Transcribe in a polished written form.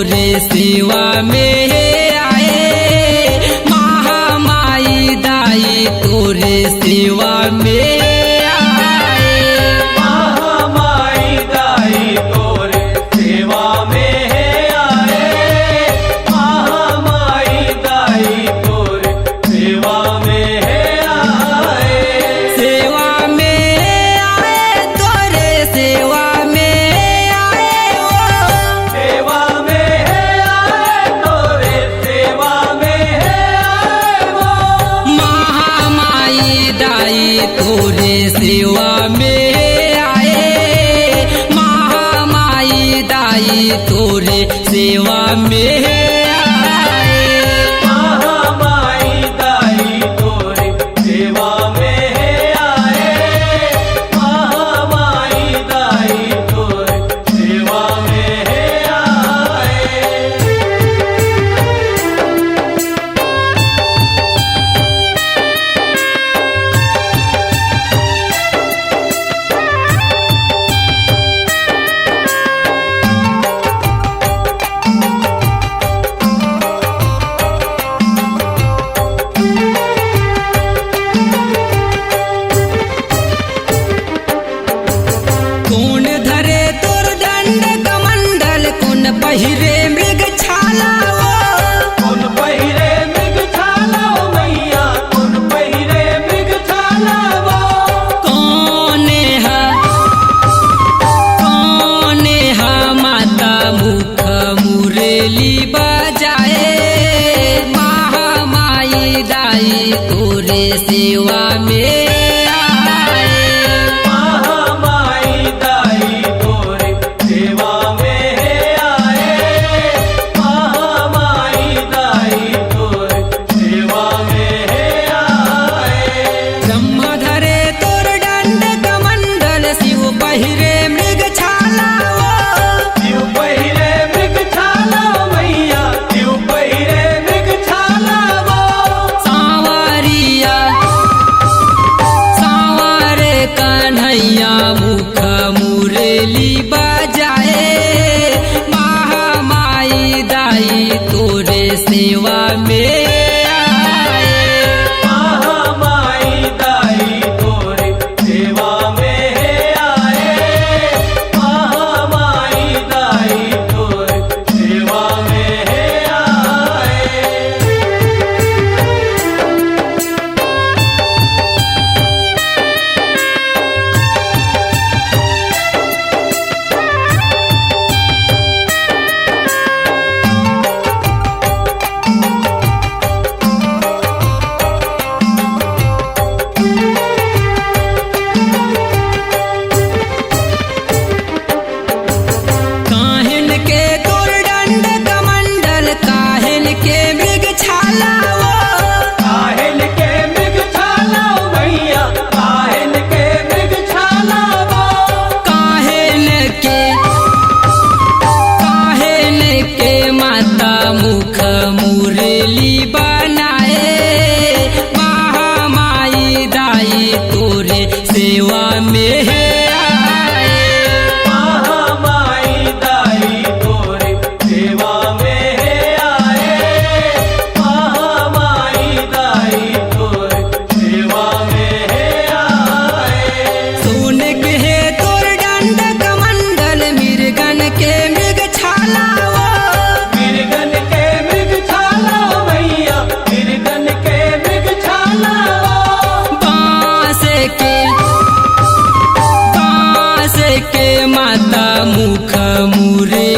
तोरे सेवा में आए, महामाई दाई तोरे सेवा में आए। महामाई दाई तोरे सेवा में आए, महामाई दाई तोरे सेवा में आए। सेवा में आए तोरे सेवा में आए ओ। सेवा में आए तोरे सेवा में आए वो। महामाई दाई तोरे सेवा में आए, महामाई दाई तोरे सेवा में आए। महामाई दाई तोरे सेवा में आए, महामाई दाई तोरे सेवा में आए। कौन धरे तोर दंड कमंडल, कौन पहिरे मृग छाला ओ। कौन पहिरे मृग छाला ओ मैया, कौन पहिरे मृग छाला वो। कौन हा माता मुख मुरली बजाए, महामाई दाई तोरे सेवा में आए। महामाई दाई तोरे सेवा में आए, महामाई दाई तोरे सेवा में आए। ब्रह्म धरे तोर दंड कमंडल, शिव पहिरे मृग छाला ओ। शिव पहिरे मृग छाला ओ मैया, शिव पहिरे मृग छाला वो। सांवरिया सांवरे कन्हैया मुख मुरली बजाए, महामाई दाई तोरे सेवा में आए। महामाई दाई तोरे सेवा में आए, महामाई दाई तोरे सेवा में आए। काहिन के तोर दंड कमंडल, काहिन के मृग छाला ओ। काहिन के मृग छाला ओ मैया, काहिन के मृग छाला वो। काहिन के माता मुख मुरली बनाए, महामाई दाई तोरे सेवा में आए। महामाई दाई तोरे सेवा में आए, महामाई दाई तोरे सेवा में आए। सोन के तोर दंड कमंडल, मृगन के मृग छाला ओ। मिर्गन के मृग छाला ओ मैया, मिर्गन के मृग छाला वो। बांस के माता मुख मुरे